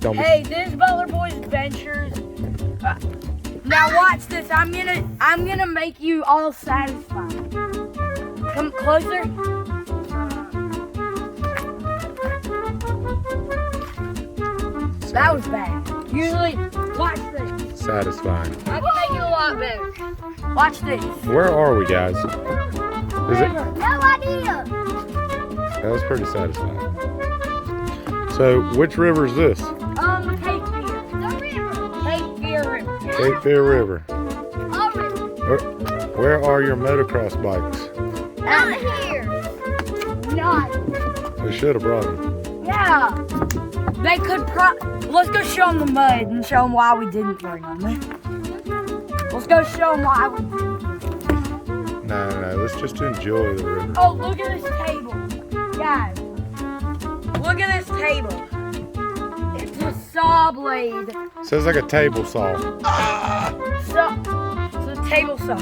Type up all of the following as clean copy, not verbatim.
Don't Hey, this is Butler Boys Adventures. Now watch this. I'm gonna make you all satisfied. Come closer. That was bad. Usually, watch this. satisfying. I can make it a lot better. Watch this. Where are we, guys? Is it? No idea. That was pretty satisfying. So, which river is this? Cape Fear. The river. Cape Fear River. Cape Fear River. A river. Where are your motocross bikes? Not here. Not. We should have brought them. Yeah. They could let's go show them the mud and show them why we didn't bring them. Let's go show them why we didn't. No. Let's just enjoy the river. Oh, look at this table. Guys, look at this table. It's a saw blade. Sounds like a table saw. It's a table saw.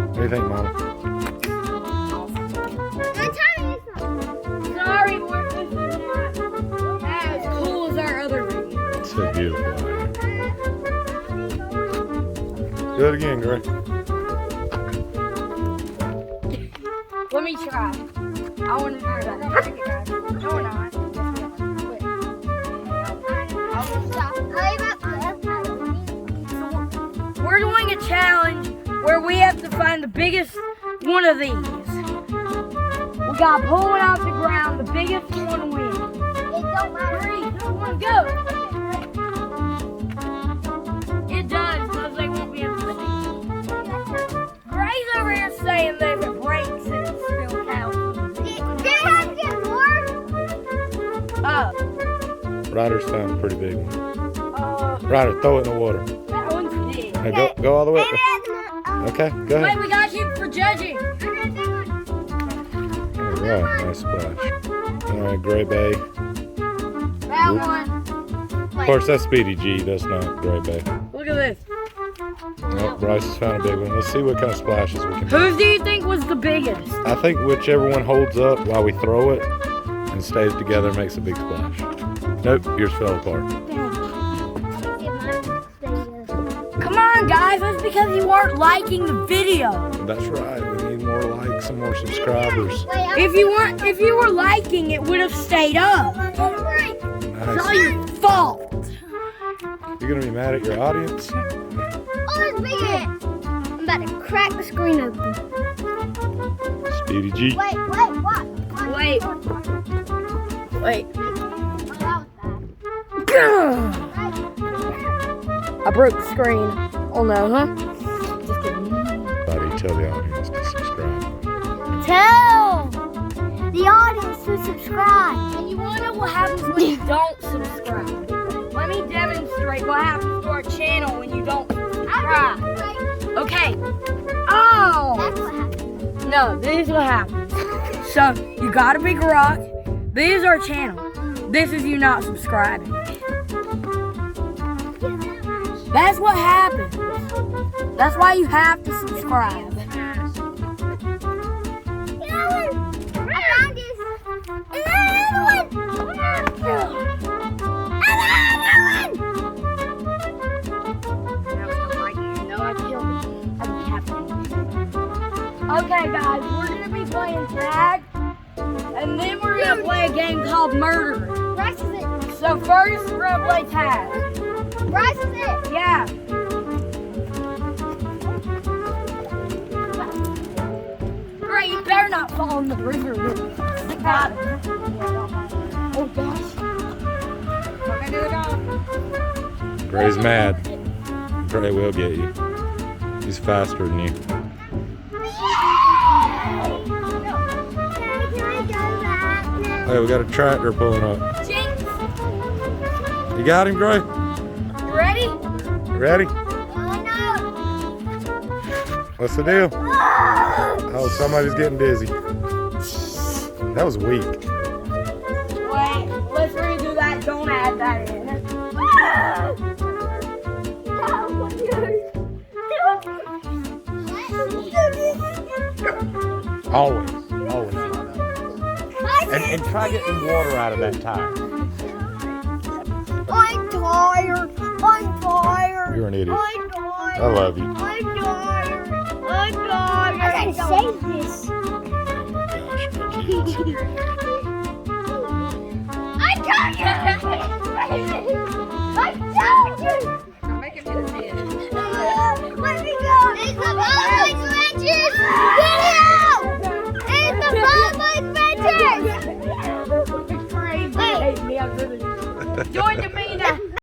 What do you think, Mama? Sorry, this is not as cool as our other video. It's so beautiful out here. Do it again, Gray. Let me try. I want to do that. No, we're not. We're doing a challenge where we have to find the biggest one of these. We got to pull it out the ground. The biggest one wins. 3, 2, 1, go. It does, because they won't be able to see. Gray's over here saying that if it breaks, it still counts. Ryder's found a pretty big one. Ryder, throw it in the water. That one's big. Now go all the way. Okay, go Wait, ahead. we gotta keep it for judging. All right, nice splash. All right, Gray Bay. That Oop. one. Of course, that's Speedy G. That's not Gray Bay. Look at this. Nope, Bryce has found a big one. Let's see what kind of splashes we can do. Whose do you think was the biggest? I think whichever one holds up while we throw it and stays together makes a big splash. Nope, yours fell apart. Come on, guys. That's because you weren't liking the video. That's right. We need more likes and more subscribers. If you were liking, it would have stayed up. It's all Nice. your fault. You're gonna be mad at your audience? I'm about to crack the screen open. Speedy G. Wait, what? Wait. I broke the screen. Oh no, huh? Just kidding. Buddy, tell the audience to subscribe. Tell the audience to subscribe. And you want to know what happens when you don't subscribe? Let me demonstrate what happens to our channel when you don't subscribe. Okay. Oh! That's what happened. No, this is what happens. So, you got a big rock. This is our channel. This is you not subscribing. That's what happens. That's why you have to subscribe. Okay, guys, we're gonna be playing tag, and then we're gonna play a game called Murder. Bryce is it. So first, we're gonna play tag. Bryce is it. Yeah. Great, you better not fall in the river. Got it. Oh gosh. We're gonna do it all. Gray's mad. Gray will get you. He's faster than you. Hey, we got a tractor pulling up. Jinx, You got him, Gray? you ready? Ready? Oh no. What's the deal? Oh, somebody's getting dizzy. That was weak. Wait, let's redo that. Don't add that in. Always. Always. And try getting water out of that tire. I'm tired. I'm tired. You're an idiot. I'm tired. I love you. I'm tired. I'm tired. I gotta save this. Oh my gosh, our kids. I told you. I told you.